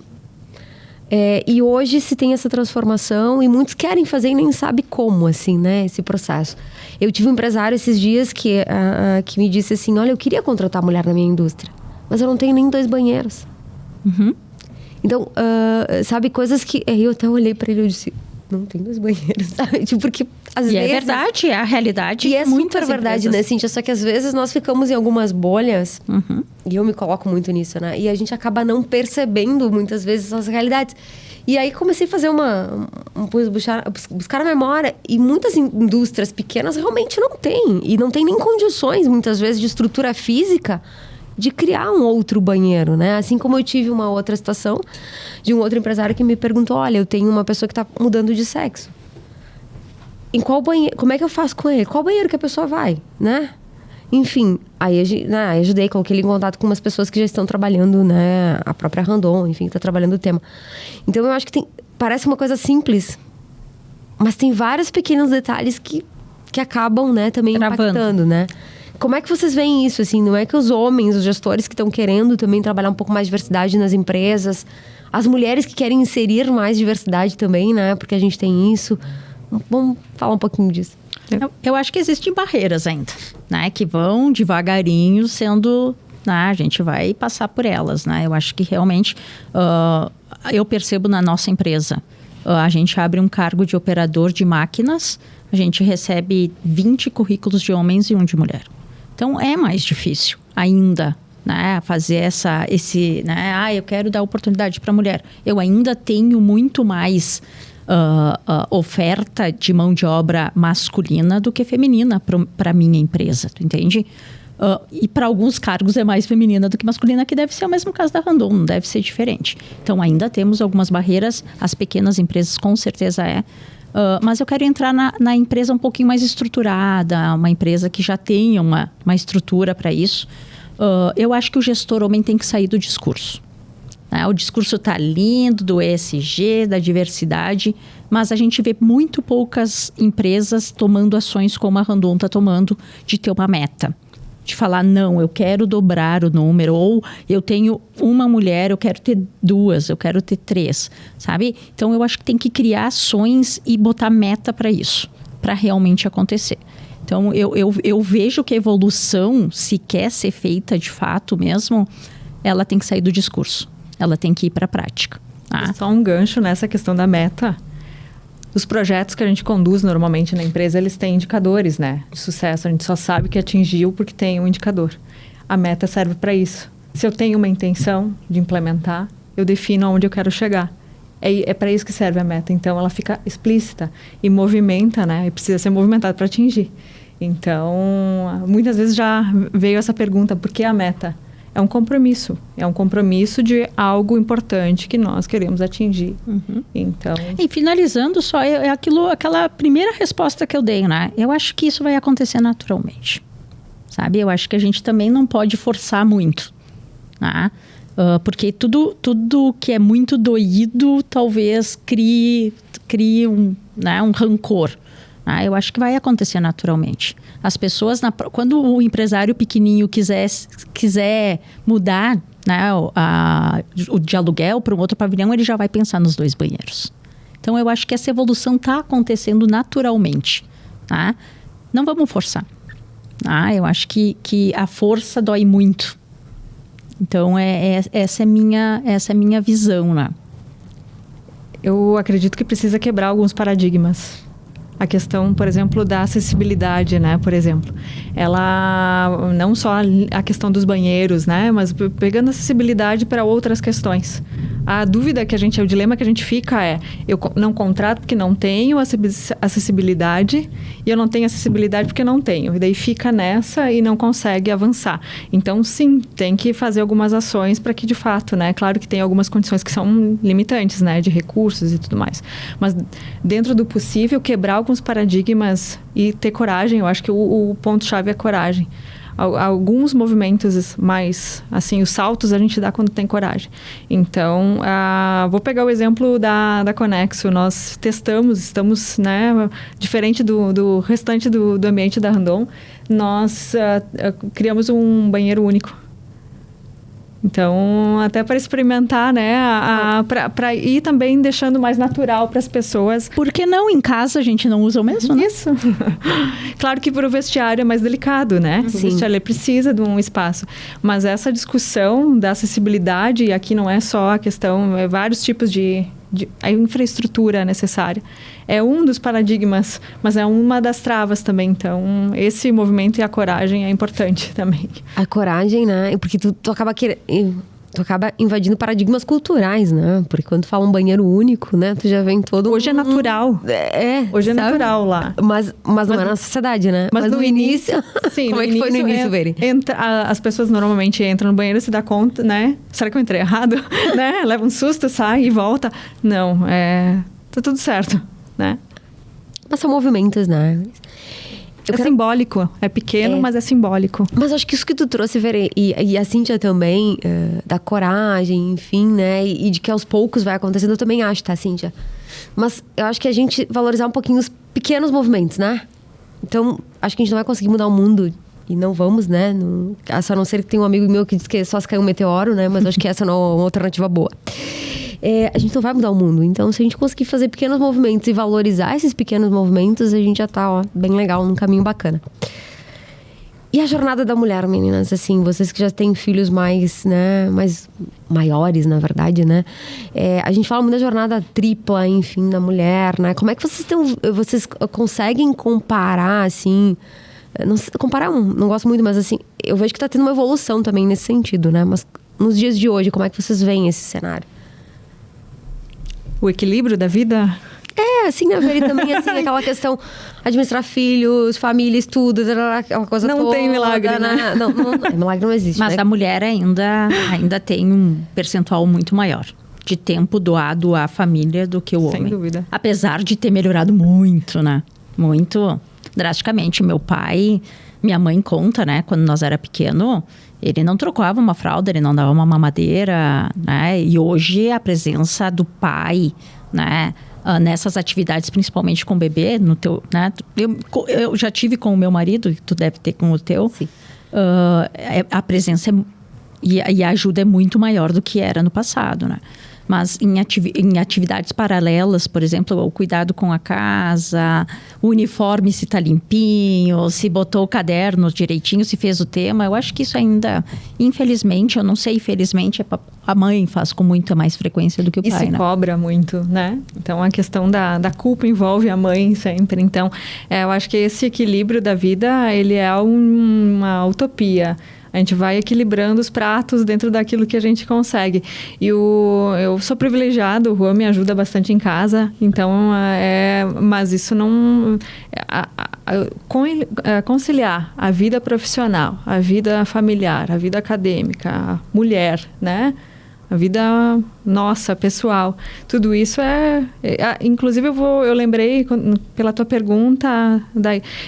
E hoje se tem essa transformação e muitos querem fazer e nem sabem como, assim, né? Esse processo. Eu tive um empresário esses dias que me disse assim, olha, eu queria contratar mulher na minha indústria, mas eu não tenho nem 2 banheiros. Então, sabe, coisas que... Eu até olhei pra ele e disse, não tem 2 banheiros, sabe? Tipo, porque às vezes... é verdade, é a realidade. E é super verdade, né, Cíntia? Só que às vezes nós ficamos em algumas bolhas, e eu me coloco muito nisso, né? E a gente acaba não percebendo muitas vezes as realidades. E aí comecei a fazer buscar a memória. E muitas indústrias pequenas realmente não têm. E não tem nem condições, muitas vezes, de estrutura física de criar um outro banheiro, né? Assim como eu tive uma outra situação de um outro empresário que me perguntou, olha, eu tenho uma pessoa que está mudando de sexo. Em qual banheiro? Como é que eu faço com ele? Qual banheiro que a pessoa vai, né? Enfim, aí ajudei, coloquei ele em contato com umas pessoas que já estão trabalhando, né? A própria Randon, enfim, que está trabalhando o tema. Então, eu acho que parece uma coisa simples, mas tem vários pequenos detalhes que acabam, né, também impactando, né? Como é que vocês veem isso, assim? Não é que os homens, os gestores que estão querendo também trabalhar um pouco mais de diversidade nas empresas, as mulheres que querem inserir mais diversidade também, né? Porque a gente tem isso. Vamos falar um pouquinho disso. Eu acho que existem barreiras ainda, né? Que vão devagarinho sendo... Né, a gente vai passar por elas, né? Eu acho que realmente... eu percebo na nossa empresa. A gente abre um cargo de operador de máquinas, a gente recebe 20 currículos de homens e um de mulher. Então, é mais difícil ainda, né? Fazer esse... Né? Eu quero dar oportunidade para a mulher. Eu ainda tenho muito mais... oferta de mão de obra masculina do que feminina para a minha empresa, tu entende? E para alguns cargos é mais feminina do que masculina, que deve ser o mesmo caso da Randon, não deve ser diferente. Então, ainda temos algumas barreiras, as pequenas empresas com certeza mas eu quero entrar na empresa um pouquinho mais estruturada, uma empresa que já tenha uma estrutura para isso. Eu acho que o gestor homem tem que sair do discurso. O discurso está lindo do ESG, da diversidade, mas a gente vê muito poucas empresas tomando ações como a Randon está tomando, de ter uma meta. De falar, não, eu quero dobrar o número, ou eu tenho uma mulher, eu quero ter 2, eu quero ter 3, sabe? Então, eu acho que tem que criar ações e botar meta para isso, para realmente acontecer. Então, eu vejo que a evolução, se quer ser feita de fato mesmo, ela tem que sair do discurso. Ela tem que ir para a prática. Só um gancho nessa questão da meta. Os projetos que a gente conduz normalmente na empresa, eles têm indicadores, né, de sucesso. A gente só sabe que atingiu porque tem um indicador. A meta serve para isso. Se eu tenho uma intenção de implementar, eu defino aonde eu quero chegar. É para isso que serve a meta. Então, ela fica explícita e movimenta, né, e precisa ser movimentada para atingir. Então, muitas vezes já veio essa pergunta, por que a meta? É um compromisso de algo importante que nós queremos atingir. Uhum. Então... E finalizando só, aquela primeira resposta que eu dei, né? Eu acho que isso vai acontecer naturalmente, sabe? Eu acho que a gente também não pode forçar muito, né? Porque tudo que é muito doído talvez crie um rancor. Eu acho que vai acontecer naturalmente. As pessoas, quando o empresário pequenininho quiser mudar, né, o de aluguel para um outro pavilhão, ele já vai pensar nos 2 banheiros. Então, eu acho que essa evolução está acontecendo naturalmente. Tá? Não vamos forçar. Eu acho que a força dói muito. Então, essa é minha visão. Né? Eu acredito que precisa quebrar alguns paradigmas. A questão, por exemplo, da acessibilidade, né? Por exemplo, ela não só a questão dos banheiros, né? Mas pegando acessibilidade para outras questões. A dúvida o dilema que a gente fica eu não contrato porque não tenho acessibilidade e eu não tenho acessibilidade porque não tenho. E daí fica nessa e não consegue avançar. Então, sim, tem que fazer algumas ações para que, de fato, né? Claro que tem algumas condições que são limitantes, né? De recursos e tudo mais. Mas, dentro do possível, quebrar alguns paradigmas e ter coragem. Eu acho que o ponto-chave é coragem. Alguns movimentos mais, assim, os saltos a gente dá quando tem coragem. Então, vou pegar o exemplo da Conexo. Nós estamos, né, diferente do restante do ambiente da Randon, nós criamos um banheiro único. Então, até para experimentar, né? Para ir também deixando mais natural para as pessoas. Por que não? Em casa a gente não usa o mesmo, né? Isso. Claro que para o vestiário é mais delicado, né? Sim. O vestiário precisa de um espaço. Mas essa discussão da acessibilidade, e aqui não é só a questão, vários tipos de a infraestrutura necessária. É um dos paradigmas, mas é uma das travas também. Então, esse movimento e a coragem é importante também. A coragem, né? Porque tu acaba querendo... tu acaba invadindo paradigmas culturais, né? Porque quando tu fala um banheiro único, né? Tu já vem todo... Hoje é natural. Hoje é sabe? Natural lá. Mas não é na sociedade, né? Mas no início... Sim, como é que foi no início, Veri? As pessoas normalmente entram no banheiro e se dá conta, né? Será que eu entrei errado? Né? Leva um susto, sai e volta. Não, tá tudo certo, né? Mas são movimentos, né? Simbólico. É pequeno, mas é simbólico. Mas acho que isso que tu trouxe, Veri, e a Cíntia também, da coragem, enfim, né? E de que aos poucos vai acontecendo, eu também acho, tá, Cíntia? Mas eu acho que a gente valorizar um pouquinho os pequenos movimentos, né? Então, acho que a gente não vai conseguir mudar o mundo. E não vamos, né? A não ser que tem um amigo meu que diz que só se cair um meteoro, né? Mas acho que essa não é uma alternativa boa. A gente não vai mudar o mundo. Então, se a gente conseguir fazer pequenos movimentos e valorizar esses pequenos movimentos, a gente já tá, ó, bem legal, num caminho bacana. E a jornada da mulher, meninas? Assim, vocês que já têm filhos mais, né? Mais maiores, na verdade, né? A gente fala muito da jornada tripla, enfim, da mulher, né? Como é que vocês conseguem comparar, assim... Comparar, não gosto muito, mas assim, eu vejo que tá tendo uma evolução também nesse sentido, né? Mas nos dias de hoje, como é que vocês veem esse cenário? O equilíbrio da vida? Assim, na verdade, também, assim, aquela questão, administrar filhos, família, estudo, aquela coisa toda. Não tem milagre, né? Não, milagre não existe. Mas né? a mulher ainda tem um percentual muito maior de tempo doado à família do que o homem. Sem dúvida. Apesar de ter melhorado muito, né? Muito drasticamente. Meu pai, minha mãe conta, né? Quando nós era pequeno, ele não trocava uma fralda, ele não dava uma mamadeira, né? E hoje a presença do pai, né? Nessas atividades, principalmente com o bebê, no teu, né? Eu já tive com o meu marido, tu deve ter com o teu. Sim. A presença e a ajuda é muito maior do que era no passado, né? Mas em atividades paralelas, por exemplo, o cuidado com a casa, o uniforme se está limpinho, se botou o caderno direitinho, se fez o tema, eu acho que isso ainda, infelizmente, eu não sei, felizmente, a mãe faz com muita mais frequência do que o pai, né? E se cobra muito, né? Então, a questão da culpa envolve a mãe sempre. Então, eu acho que esse equilíbrio da vida, ele é uma utopia. A gente vai equilibrando os pratos dentro daquilo que a gente consegue. E eu sou privilegiada, o Juan me ajuda bastante em casa, então, mas isso não... conciliar a vida profissional, a vida familiar, a vida acadêmica, a mulher, né? A vida nossa, pessoal. Tudo isso inclusive, eu lembrei, pela tua pergunta,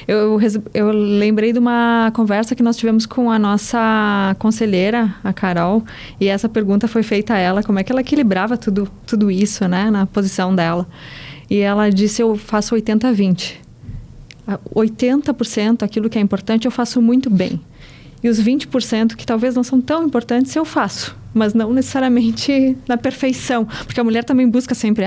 eu lembrei de uma conversa que nós tivemos com a nossa conselheira, a Carol, e essa pergunta foi feita a ela, como é que ela equilibrava tudo isso, né, na posição dela. E ela disse, eu faço 80-20. 80% aquilo que é importante eu faço muito bem. E os 20% que talvez não são tão importantes eu faço. Mas não necessariamente na perfeição. Porque a mulher também busca sempre,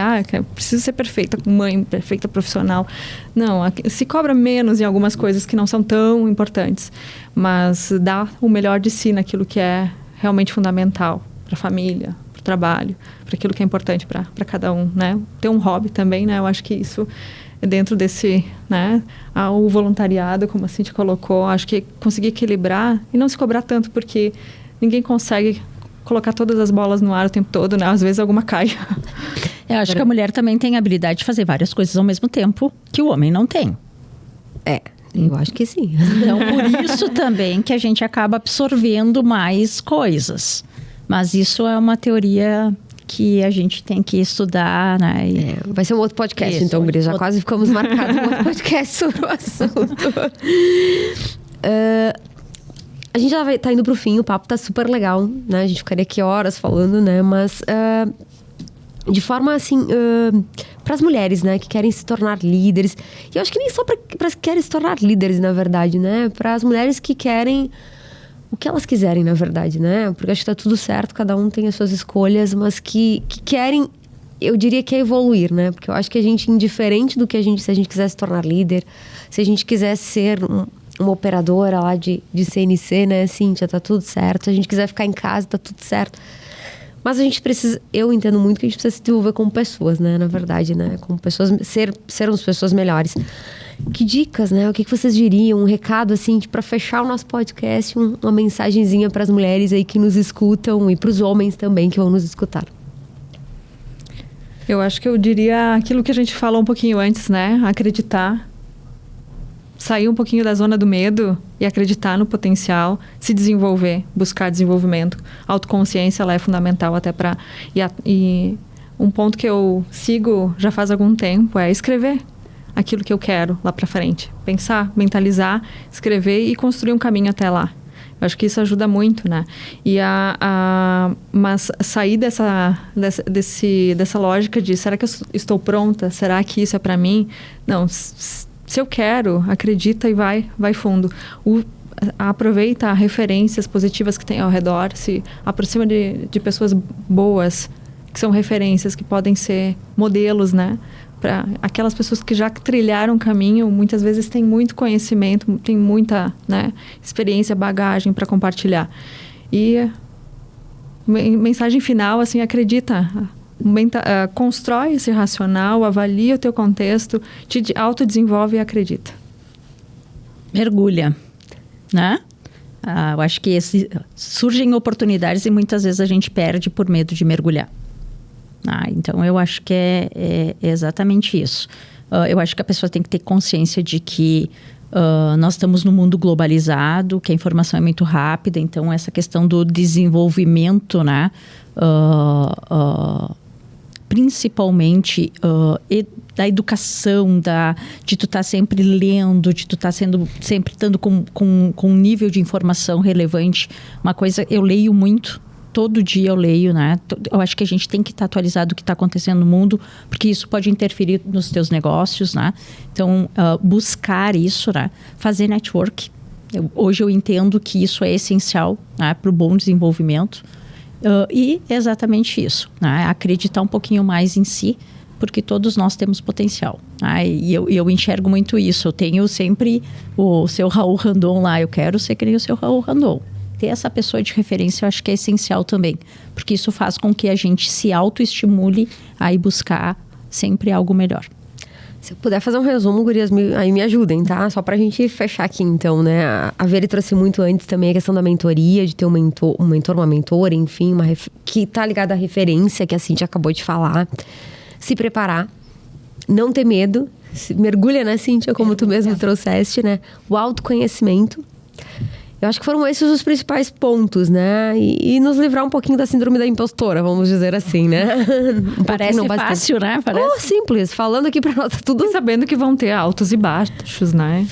preciso ser perfeita mãe, perfeita profissional. Não, se cobra menos em algumas coisas que não são tão importantes. Mas dá o melhor de si naquilo que é realmente fundamental para a família, para o trabalho, para aquilo que é importante para cada um, né? Ter um hobby também, né? Eu acho que isso... dentro desse, né, o voluntariado, como a Cíntia colocou, acho que conseguir equilibrar e não se cobrar tanto, porque ninguém consegue colocar todas as bolas no ar o tempo todo, né? Às vezes alguma cai. Eu acho que a mulher também tem a habilidade de fazer várias coisas ao mesmo tempo que o homem não tem. Eu acho que sim. Então, por isso também que a gente acaba absorvendo mais coisas. Mas isso é uma teoria... que a gente tem que estudar, né? Vai ser um outro podcast, então, Gris. Já quase ficamos marcados um outro podcast sobre o assunto. A gente já tá indo pro fim, o papo tá super legal, né? A gente ficaria aqui horas falando, né? Mas de forma, assim, pras mulheres, né? Que querem se tornar líderes. E eu acho que nem só pras que querem se tornar líderes, na verdade, né? Pras mulheres que querem... o que elas quiserem, na verdade, né? Porque acho que tá tudo certo, cada um tem as suas escolhas, mas que querem, eu diria que é evoluir, né? Porque eu acho que a gente, indiferente do que se a gente quiser se tornar líder, se a gente quiser ser uma operadora lá de CNC, né, Cíntia, tá tudo certo. Se a gente quiser ficar em casa, tá tudo certo. Mas a gente precisa, eu entendo muito que a gente precisa se desenvolver como pessoas, né? Na verdade, né? Como pessoas, sermos pessoas melhores. Que dicas, né? O que vocês diriam? Um recado, assim, para fechar o nosso podcast, uma mensagenzinha para as mulheres aí que nos escutam e para os homens também que vão nos escutar. Eu acho que eu diria aquilo que a gente falou um pouquinho antes, né? Acreditar. Sair um pouquinho da zona do medo e acreditar no potencial, se desenvolver, buscar desenvolvimento. Autoconsciência, ela é fundamental até para... E um ponto que eu sigo já faz algum tempo é escrever aquilo que eu quero lá para frente. Pensar, mentalizar, escrever e construir um caminho até lá. Eu acho que isso ajuda muito, né? Mas sair dessa lógica de será que eu estou pronta? Será que isso é para mim? Não, se eu quero, acredita e vai fundo. Aproveita referências positivas que tem ao redor, se aproxima de pessoas boas, que são referências, que podem ser modelos, né? Para aquelas pessoas que já trilharam o caminho, muitas vezes têm muito conhecimento, tem muita, né, experiência, bagagem para compartilhar. E mensagem final, assim, acredita, constrói esse racional, avalia o teu contexto, te autodesenvolve e acredita. Mergulha, né? Eu acho que surgem oportunidades e muitas vezes a gente perde por medo de mergulhar. Então, eu acho que é exatamente isso. Eu acho que a pessoa tem que ter consciência de que nós estamos num mundo globalizado, que a informação é muito rápida, então essa questão do desenvolvimento, né? Principalmente da educação, de tu estar sempre lendo, de tu estar sempre estando com um nível de informação relevante. Uma coisa, eu leio muito. Todo dia eu leio, né? Eu acho que a gente tem que estar atualizado do que está acontecendo no mundo, porque isso pode interferir nos teus negócios, né? Então, buscar isso, né? Fazer network. Hoje eu entendo que isso é essencial, né? Para o bom desenvolvimento. E exatamente isso, né? Acreditar um pouquinho mais em si, porque todos nós temos potencial. Né? E eu enxergo muito isso. Eu tenho sempre o seu Raul Randon lá. Eu quero ser que nem o seu Raul Randon. Ter essa pessoa de referência eu acho que é essencial também, porque isso faz com que a gente se autoestimule a ir buscar sempre algo melhor. Se eu puder fazer um resumo, gurias, aí me ajudem, tá? Só pra gente fechar aqui, então, né? A Veri trouxe muito antes também a questão da mentoria, de ter um mentor, uma mentora, enfim, que tá ligada à referência que a Cíntia acabou de falar. Se preparar, não ter medo, mergulha, né, Cíntia, como tu mesmo trouxeste, né? O autoconhecimento. Eu acho que foram esses os principais pontos, né? E nos livrar um pouquinho da síndrome da impostora, vamos dizer assim, né? Parece fácil, né? Simples. Falando aqui pra nós, tudo... E sabendo que vão ter altos e baixos, né?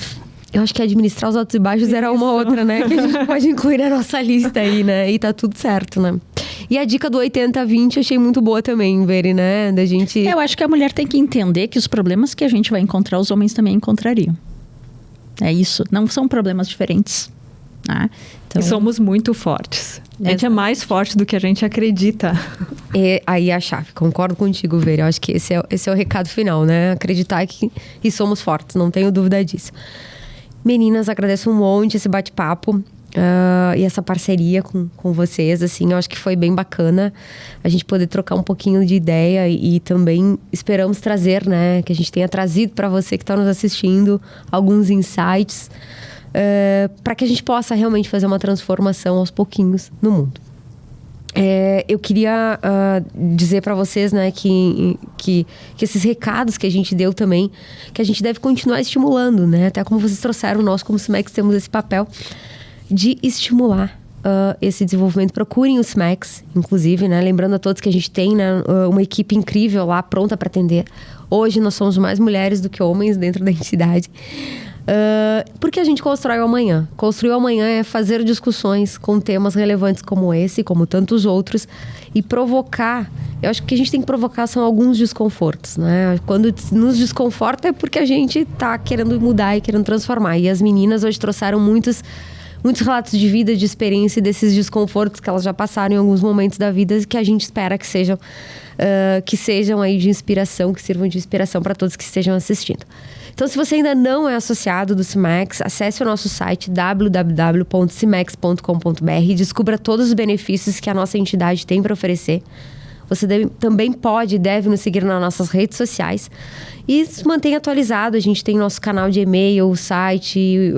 Eu acho que administrar os altos e baixos era uma outra, né? Que a gente pode incluir na nossa lista aí, né? E tá tudo certo, né? E a dica do 80-20 achei muito boa também, Veri, né? Da gente... Eu acho que a mulher tem que entender que os problemas que a gente vai encontrar, os homens também encontrariam. É isso. Não são problemas diferentes. Então, e somos muito fortes. A gente é mais forte do que a gente acredita. E aí a chave, concordo contigo, Veri. Eu acho que esse é o recado final, né? Acreditar que somos fortes, não tenho dúvida disso. Meninas, agradeço um monte esse bate-papo e essa parceria com vocês, assim, eu acho que foi bem bacana a gente poder trocar um pouquinho de ideia e também esperamos trazer, né? Que a gente tenha trazido para você que está nos assistindo alguns insights para que a gente possa realmente fazer uma transformação aos pouquinhos no mundo. Eu queria dizer para vocês, né, que esses recados que a gente deu também, que a gente deve continuar estimulando, né? Até como vocês trouxeram, nós como CIMEX temos esse papel de estimular esse desenvolvimento. Procurem o CIMEX, inclusive, né? Lembrando a todos que a gente tem, né, uma equipe incrível lá, pronta para atender. Hoje nós somos mais mulheres do que homens dentro da entidade. Porque a gente constrói o amanhã. Construir o amanhã é fazer discussões com temas relevantes como esse, como tantos outros, e provocar. Eu acho que a gente tem que provocar são alguns desconfortos, né? Quando nos desconforta é porque a gente está querendo mudar e querendo transformar. E as meninas hoje trouxeram muitos relatos de vida, de experiência e desses desconfortos que elas já passaram em alguns momentos da vida, que a gente espera que sejam aí de inspiração, que sirvam de inspiração para todos que estejam assistindo. Então, se você ainda não é associado do CIMEX, acesse o nosso site www.cimex.com.br e descubra todos os benefícios que a nossa entidade tem para oferecer. Você também pode e deve nos seguir nas nossas redes sociais e se mantenha atualizado. A gente tem nosso canal de e-mail, site,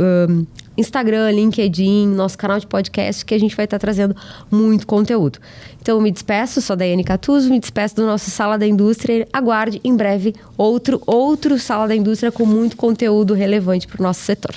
Instagram, LinkedIn, nosso canal de podcast, que a gente vai estar trazendo muito conteúdo. Então, eu me despeço, sou a Daiane Catuzzo, me despeço do nosso Sala da Indústria. Aguarde em breve outro Sala da Indústria com muito conteúdo relevante para o nosso setor.